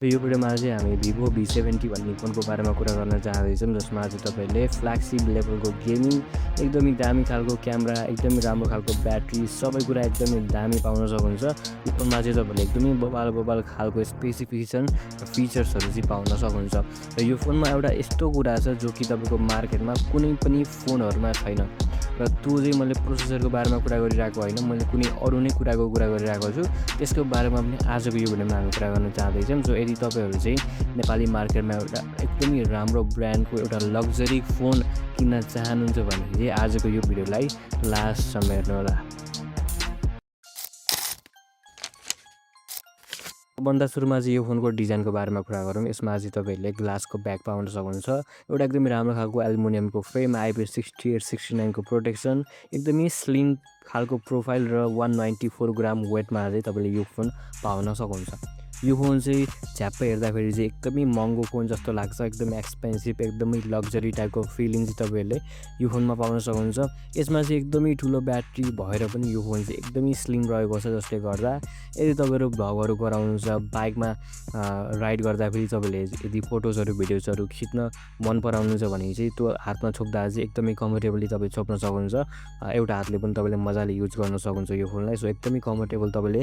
यो भिडियोमा चाहिँ हामी Vivo V70 भन्ने फोनको बारेमा कुरा गर्न चाहँदैछौँ, जसमा चाहिँ तपाईँले फ्ल्यागसिप लेभलको गेमिङ, एकदमै दामी खालको क्यामेरा, एकदमै राम्रो खालको ब्याट्री, सबै कुरा एकदमै दामी पाउन सक्नुहुन्छ। यो फोनमा चाहिँ तपाईँले एकदमै बबाल खालको स्पेसिफिकेसन र फिचर्सहरू चाहिँ पाउन सक्नुहुन्छ। र यो फोनमा एउटा यस्तो कुरा छ जो कि तपाईँको मार्केटमा कुनै पनि फोनहरूमा छैन। र त्यो चाहिँ मैले प्रोसेसरको बारेमा कुरा गरिरहेको होइन, मैले कुनै अरू नै कुराको कुरा गरिरहेको छु। त्यसको बारेमा पनि आजको यो भिडियोमा हामी कुरा गर्न चाहँदैछौँ। सो यदि तपाईँहरू चाहिँ नेपाली मार्केटमा एउटा एकदमै राम्रो ब्रान्डको एउटा लग्जरी फोन किन्न चाहनुहुन्छ भने चाहिँ आजको यो भिडियोलाई लास्टसम्म हेर्नुहोला। भन्दा सुरुमा चाहिँ यो फोनको डिजाइनको बारेमा कुरा गरौँ। यसमा चाहिँ तपाईँहरूले ग्लासको ब्याक पाउन सक्नुहुन्छ। एउटा एकदमै राम्रो खालको एल्युमिनियमको फ्रेम, IP68 69 को प्रोटेक्सन, एकदमै स्लिम खालको प्रोफाइल र 194 ग्राम वेटमा चाहिँ तपाईँले यो फोन पाउन सक्नुहुन्छ। यो फोन चाहिँ झ्याप्पै हेर्दाखेरि चाहिँ एकदमै महँगो फोन जस्तो लाग्छ, एकदमै एक्सपेन्सिभ, एकदमै लग्जरी टाइपको फिलिङ चाहिँ तपाईँहरूले यो फोनमा पाउन सक्नुहुन्छ। यसमा चाहिँ एकदमै ठुलो ब्याट्री भएर पनि यो फोन चाहिँ एकदमै स्लिम रहेको छ, जसले गर्दा यदि तपाईँहरू भ्लगहरू गराउनुहुन्छ, बाइकमा राइड गर्दाखेरि तपाईँले यदि फोटोजहरू भिडियोजहरू खिच्न मन पराउनुहुन्छ भने चाहिँ त्यो हातमा छोप्दा चाहिँ एकदमै कम्फर्टेबली तपाईँ छोप्न सक्नुहुन्छ। एउटा हातले पनि तपाईँले मजाले युज गर्न सक्नुहुन्छ यो फोनलाई। सो एकदमै कम्फर्टेबल तपाईँले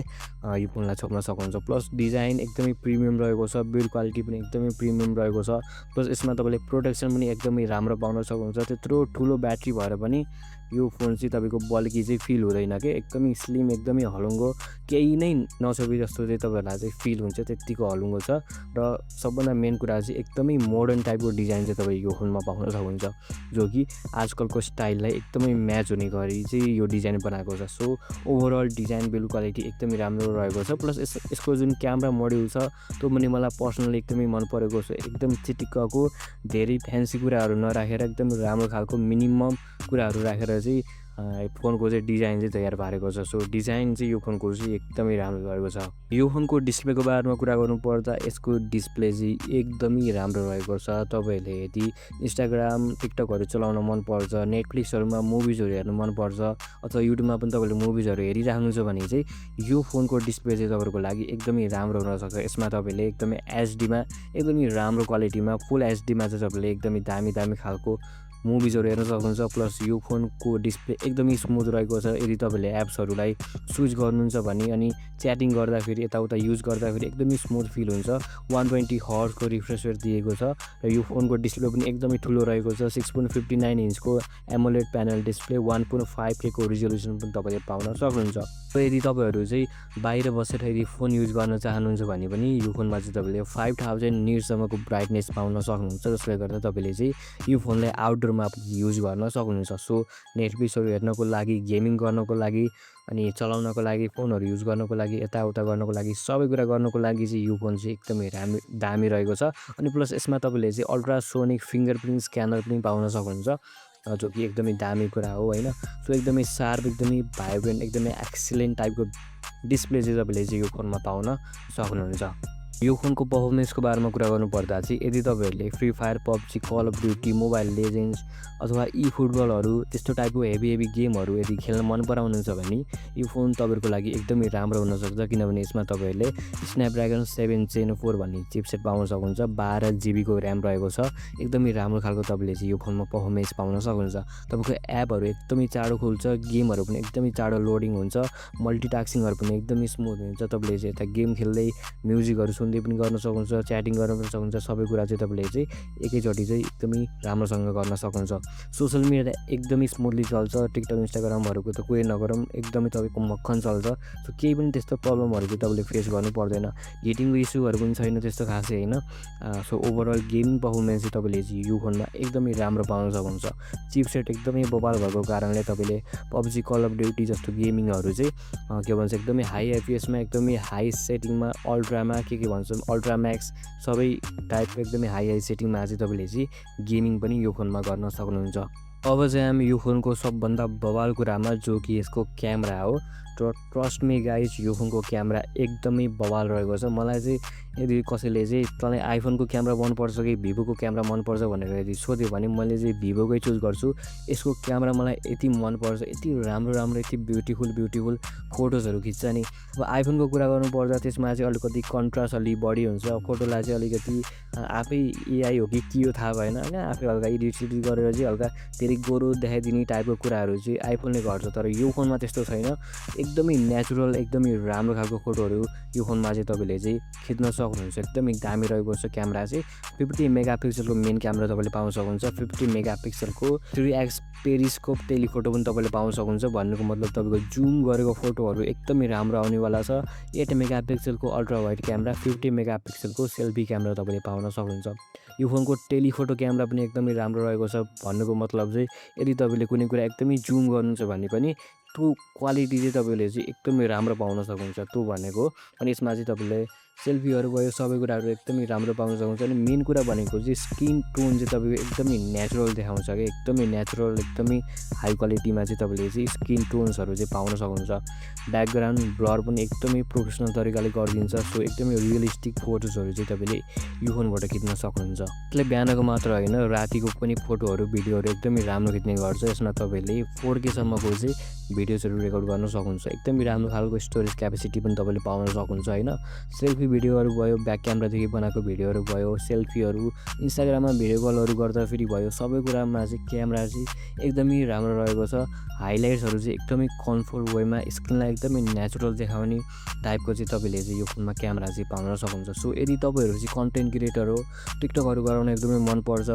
यो फोनलाई छोप्न सक्नुहुन्छ। प्लस डिजाइन एकदमै प्रिमियम रहेको छ, बिल्ड क्वालिटी पनि एकदमै प्रिमियम रहेको छ। प्लस यसमा तपाईँले प्रोटेक्सन पनि एकदमै राम्रो पाउन सक्नुहुन्छ। त्यत्रो ठुलो ब्याट्री भएर पनि यो फोन चाहिँ तपाईँको बल्की चाहिँ फिल हुँदैन कि, एकदमै स्लिम, एकदमै हलुङ्गो, केही नै नछोपे जस्तो चाहिँ तपाईँहरूलाई चाहिँ फिल हुन्छ, त्यत्तिको हलुङ्गो छ। र सबभन्दा मेन कुरा चाहिँ एकदमै मोडर्न टाइपको डिजाइन चाहिँ तपाईँ यो फोनमा पाउन सक्नुहुन्छ, जो कि आजकलको स्टाइललाई एकदमै म्याच हुने गरी चाहिँ यो डिजाइन बनाएको छ। So overall design, build quality एकदमै राम्रो रहेको छ। प्लस यसको जुन क्यामेरा मोड्युल छ त्यो पनि मलाई पर्सनली एकदमै मन परेको छ। एकदम चिटिक्कको, धेरै फ्यान्सी कुराहरू नराखेर एकदम राम्रो खालको मिनिमम कुराहरू राखेर चाहिँ फोनको चाहिँ डिजाइन चाहिँ तयार पारेको छ। सो डिजाइन चाहिँ यो फोनको चाहिँ एकदमै राम्रो रहेको छ। यो फोनको डिस्प्लेको बारेमा कुरा गर्नुपर्दा यसको डिस्प्ले चाहिँ एकदमै राम्रो रहेको छ। तपाईँहरूले यदि इन्स्टाग्राम, टिकटकहरू चलाउन मनपर्छ, नेटफ्लिक्सहरूमा मुभिजहरू हेर्नु मनपर्छ, अथवा युट्युबमा पनि तपाईँले मुभिजहरू हेरिराख्नुहुन्छ भने चाहिँ यो फोनको डिस्प्ले चाहिँ तपाईँहरूको लागि एकदमै राम्रो हुनसक्छ। यसमा तपाईँले एकदमै एचडीमा, एकदमै राम्रो क्वालिटीमा, फुल एचडीमा चाहिँ तपाईँले एकदमै दामी खालको मुभिजहरू हेर्न सक्नुहुन्छ। प्लस यो फोनको डिस्प्ले एकदमै स्मुथ रहेको छ। यदि तपाईँले एप्सहरूलाई स्विच गर्नुहुन्छ भने अनि च्याटिङ गर्दाखेरि, यताउता युज गर्दाखेरि एकदमै स्मुथ फिल हुन्छ। 120 हर्जको रिफ्रेस रेट दिएको छ र यो फोनको डिस्प्ले पनि एकदमै ठुलो रहेको छ। 6.59 इन्चको एमोलेड प्यानल डिस्प्ले, 1.5K को रिजोल्युसन पनि तपाईँले पाउन सक्नुहुन्छ। यदि तपाईँहरू चाहिँ बाहिर बसेर यदि फोन युज गर्न चाहनुहुन्छ भने पनि यो फोनमा चाहिँ तपाईँले 5000 निट्सम्मको ब्राइटनेस पाउन सक्नुहुन्छ, जसले गर्दा तपाईँले चाहिँ यो फोनलाई आउटडोरमा युज गर्न सक्नुहुन्छ। सो नेटफ्लिक्सहरू हेर्नको लागि, गेमिङ गर्नको लागि, अनि चलाउनको लागि, फोनहरू युज गर्नको लागि, यताउता गर्नको लागि, सबै कुरा गर्नको लागि चाहिँ यो फोन चाहिँ एकदमै दामी रहेको छ। अनि प्लस यसमा तपाईँले चाहिँ अल्ट्रासोनिक फिङ्गरप्रिन्ट स्क्यानर पनि पाउन सक्नुहुन्छ, जो कि एकदमै दामी कुरा हो होइन। सो एकदमै सार्प, एकदमै भाइब्रेन्ट, एकदमै एक्सिलेन्ट टाइपको डिस्प्ले चाहिँ तपाईँले चाहिँ यो फोनमा पाउन सक्नुहुन्छ। यो फोनको पर्फर्मेन्सको बारेमा कुरा गर्नुपर्दा चाहिँ यदि तपाईँहरूले Free Fire, PUBG, call of duty, mobile legends अथवा फुटबलहरू त्यस्तो टाइपको हेभी गेमहरू यदि खेल्न मन पराउनुहुन्छ भने यो फोन तपाईँहरूको लागि एकदमै राम्रो हुनसक्छ। किनभने यसमा तपाईँहरूले स्न्यापड्रागन 7 Gen 4 भन्ने चिपसेट पाउन सक्नुहुन्छ। 12 GB को ऱ्याम रहेको छ। एकदमै राम्रो खालको तपाईँले चाहिँ यो फोनमा पर्फर्मेन्स पाउन सक्नुहुन्छ। तपाईँको एपहरू एकदमै चाँडो खुल्छ, गेमहरू पनि एकदमै चाँडो लोडिङ हुन्छ, मल्टिटास्किङहरू पनि एकदमै स्मुथ हुन्छ। तपाईँले चाहिँ यता गेम खेल्दै म्युजिकहरू सुन्दै पनि गर्न सक्नुहुन्छ, च्याटिङ गर्न पनि सक्नुहुन्छ। सबै कुरा चाहिँ तपाईँले चाहिँ एकैचोटि चाहिँ एकदमै राम्रोसँग गर्न सक्नुहुन्छ। सोसल मिडिया एकदमै स्मुथली चल्छ। टिकटक, इन्स्टाग्रामहरूको त कुरै नगरौँ, एकदमै तपाईँको मक्खन चल्छ। सो केही पनि त्यस्तो प्रब्लमहरू चाहिँ तपाईँले फेस गर्नु पर्दैन। हिटिङको इस्युहरू पनि छैन त्यस्तो खासै होइन। सो ओभरअल गेमिङ पर्फर्मेन्स चाहिँ तपाईँले चाहिँ यो फोनमा एकदमै राम्रो पाउन सक्नुहुन्छ। चिपसेट एकदमै बबाल भएको कारणले तपाईँले पब्जी, कल अफ ड्युटी जस्तो गेमिङहरू चाहिँ के भन्छ एकदमै हाई एफपिएसमा, एकदमै हाई सेटिङमा, अल्ट्रामा के भन्छौँ, अल्ट्राम्याक्स, सबै टाइपको एकदमै हाई सेटिङमा चाहिँ तपाईँले चाहिँ गेमिङ पनि यो फोनमा गर्न सक्नुहुन्छ। अब चाहिँ हामी यो फोनको सबभन्दा बवाल कुरामा, जो कि यसको क्यामेरा हो। ट्रस्ट मी गाइज यो फोनको क्यामेरा एकदमै बवाल रहेको छ। मलाई चाहिँ यदि कसैले चाहिँ तँलाई आइफोनको क्यामेरा मनपर्छ कि भिभोको क्यामेरा मनपर्छ भनेर यदि सोध्यो भने मैले चाहिँ भिभोकै चुज गर्छु। यसको क्यामेरा मलाई यति मनपर्छ, यति राम्रो यति ब्युटिफुल फोटोजहरू खिच्छ नि। अब आइफोनको कुरा गर्नुपर्दा त्यसमा चाहिँ अलिकति कन्ट्रास्ट अलिक बढी हुन्छ, फोटोलाई चाहिँ अलिकति आफै एआई हो कि के हो थाहा भएन होइन, आफै हल्का एडिट गरेर चाहिँ हल्का धेरै गोरो देखाइदिने टाइपको कुराहरू चाहिँ आइफोनले गर्छ। तर यो फोनमा त्यस्तो छैन, एकदमै नेचुरल एकदमै राम्रो खालको फोटोहरू यो फोनमा चाहिँ तपाईँले चाहिँ खिच्न सक्नुहुन्छ। एकदमै दामी रहेको छ क्यामेरा चाहिँ। 50 मेगापिक्सलको मेन क्यामेरा तपाईँले पाउन सक्नुहुन्छ। 50 मेगापिक्सलको 3x पेरिस्कोप टेलिफोटो पनि तपाईँले पाउन सक्नुहुन्छ। भन्नुको मतलब तपाईँको जुम गरेको फोटोहरू एकदमै राम्रो आउनेवाला छ। 8 मेगापिक्सलको अल्ट्रा वाइड क्यामेरा, 50 मेगापिक्सलको सेल्फी क्यामेरा तपाईँले पाउन सक्नुहुन्छ। यो फोनको टेलिफोटो क्यामेरा पनि एकदमै राम्रो रहेको छ। भन्नुको मतलब चाहिँ यदि तपाईँले कुनै कुरा एकदमै जुम गर्नुहुन्छ भने पनि त्यो क्वालिटी चाहिँ तपाईँले चाहिँ एकदमै राम्रो पाउन सक्नुहुन्छ त्यो भनेको। अनि यसमा चाहिँ तपाईँले सेल्फीहरू भयो, सबै कुराहरू एकदमै राम्रो पाउन सक्नुहुन्छ। अनि मेन कुरा भनेको चाहिँ स्किन टोन चाहिँ तपाईँको एकदमै नेचुरल देखाउँछ क्या, एकदमै नेचुरल एकदमै हाई क्वालिटीमा चाहिँ तपाईँले चाहिँ स्किन टोन्सहरू चाहिँ पाउन सक्नुहुन्छ। ब्याकग्राउन्ड ब्लर पनि एकदमै प्रोफेसनल तरिकाले गरिदिन्छ। सो एकदमै रियलिस्टिक फोटोजहरू चाहिँ तपाईँले यो फोनबाट खिच्न सक्नुहुन्छ। यसले बिहानको मात्र होइन रातिको पनि फोटोहरू भिडियोहरू एकदमै राम्रो खिच्ने गर्छ। यसमा तपाईँले 4K सम्मको चाहिँ भिडियोजहरू रेकर्ड गर्न सक्नुहुन्छ। एकदमै राम्रो खालको स्टोरेज क्यापेसिटी पनि तपाईँले पाउन सक्नुहुन्छ होइन। सेल्फी भिडियोहरू भयो, ब्याक क्यामेरादेखि बनाएको भिडियोहरू भयो, सेल्फीहरू इन्स्टाग्राममा भिडियो कलहरू गर्दा फेरि भयो, सबै कुरामा चाहिँ क्यामेरा चाहिँ एकदमै राम्रो रहेको छ। हाइलाइट्सहरू चाहिँ एकदमै कम्फोर्ट वेमा स्क्रिनलाई एकदमै नेचुरल देखाउने टाइपको चाहिँ तपाईँले चाहिँ यो फोनमा क्यामेरा चाहिँ पाउन सक्नुहुन्छ। सो यदि तपाईँहरू चाहिँ कन्टेन्ट क्रिएटर हो, टिकटकहरू गराउन एकदमै मनपर्छ,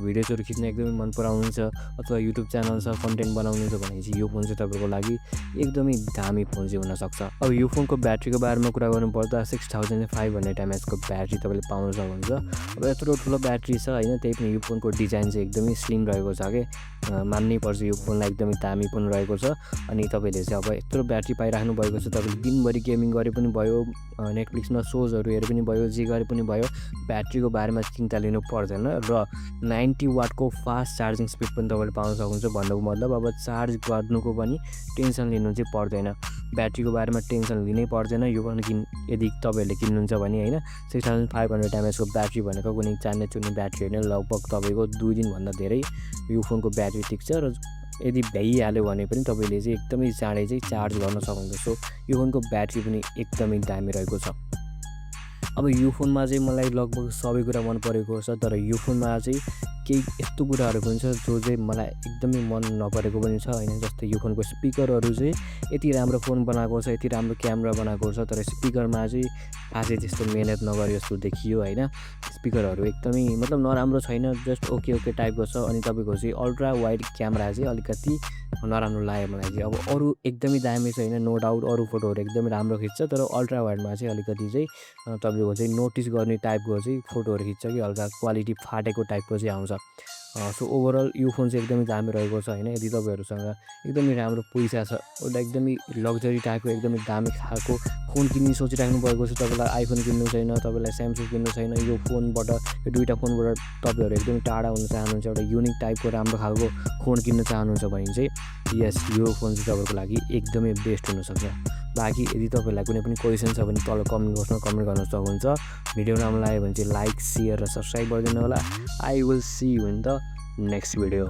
भिडियोजहरू खिच्न एकदमै मन पराउनुहुन्छ, अथवा युट्युब च्यानल छ कन्टेन्ट बनाउनुहुन्छ भने चाहिँ यो फोन चाहिँ तपाईँको लागि एकदमै दामी फोन चाहिँ हुनसक्छ। अब यो फोनको ब्याट्रीको बारेमा कुरा गर्नुपर्दा 6500 mAhको ब्याट्री तपाईँले पाउन सक्नुहुन्छ। अब यत्रो ठुलो ब्याट्री छ होइन, त्यही पनि यो फोनको डिजाइन चाहिँ एकदमै स्लिम रहेको छ कि मान्नै पर्छ। यो फोनलाई एकदमै दामी पनि रहेको छ। अनि तपाईँले चाहिँ अब यत्रो ब्याट्री पाइराख्नु भएको छ, तपाईँले दिनभरि गेमिङ गरे पनि भयो, नेटफ्लिक्समा सोजहरू हेरे पनि भयो, जे गरे पनि भयो, ब्याट्रीको बारेमा चिन्ता लिनु पर्दैन। र 90 वाटको फास्ट चार्जिङ स्पिड पनि तपाईँले पाउन सक्नुहुन्छ। भन्नुको मतलब अब चार्ज गर्नुको पनि टेन्सन लिनु चाहिँ पर्दैन, ब्याट्रीको बारेमा टेन्सन लिनै पर्दैन। यो फोन यदि तपाईँहरूले किन्नुहुन्छ भने होइन, 6500 mAhको ब्याट्री भनेको कुनै चान्ने चुन्ने ब्याट्री होइन, लगभग तपाईँको 2 दिनभन्दा धेरै यो फोनको ब्याट्री टिक्छ। र यदि भ्याइहाल्यो भने पनि तपाईँले चाहिँ एकदमै चाँडै चाहिँ चार्ज गर्न सक्नुहुन्छ। सो यो फोनको ब्याट्री पनि एकदमै दामी रहेको छ। अब यो फोनमा चाहिँ मलाई लगभग सबै कुरा मन परेको छ, तर यो फोनमा चाहिँ केही यस्तो कुराहरू पनि छ जो चाहिँ मलाई एकदमै मन नपरेको पनि छ होइन। जस्तै यो फोनको स्पिकरहरू चाहिँ यति राम्रो फोन बनाएको छ, यति राम्रो क्यामेरा बनाएको छ, तर स्पिकरमा चाहिँ खासै त्यस्तो मिहिनेत नगरे जस्तो देखियो होइन। स्पिकरहरू एकदमै मतलब नराम्रो छैन, जस्ट ओके टाइपको छ। अनि तपाईँको चाहिँ अल्ट्रा वाइड क्यामेरा चाहिँ अलिकति नराम्रो लाग्यो मलाई चाहिँ। अब अरू एकदमै दामी छ होइन, नो डाउट अरू फोटोहरू एकदमै राम्रो खिच्छ, तर अल्ट्रा वाइडमा चाहिँ अलिकति चाहिँ तपाईँको चाहिँ नोटिस गर्ने टाइपको चाहिँ फोटोहरू खिच्छ कि हल्का क्वालिटी फाटेको टाइपको चाहिँ आउँछ। सो ओभरअल यो फोन चाहिँ एकदमै दामी रहेको छ होइन। यदि तपाईँहरूसँग एकदमै राम्रो पैसा छ, एउटा एकदमै लग्जरी टाइपको एकदमै दामी खालको फोन किन्ने सोचिराख्नु भएको छ, तपाईँलाई आइफोन किन्नु छैन, तपाईँलाई स्यामसङ किन्नु छैन, यो फोनबाट यो दुईवटा फोनबाट तपाईँहरू एकदमै टाढा हुन चाहनुहुन्छ, एउटा युनिक टाइपको राम्रो खालको फोन किन्न चाहनुहुन्छ भने चाहिँ यस यो फोन चाहिँ तपाईँको लागि एकदमै बेस्ट हुनसक्छ। बाँकी यदि तपाईँलाई कुनै पनि क्वेसन छ भने तल कमेन्ट बक्समा कमेन्ट गर्न सक्नुहुन्छ। भिडियो राम्रो लाग्यो भने चाहिँ लाइक, सेयर र सब्सक्राइब गरिदिनु होला। I will see you in the next video.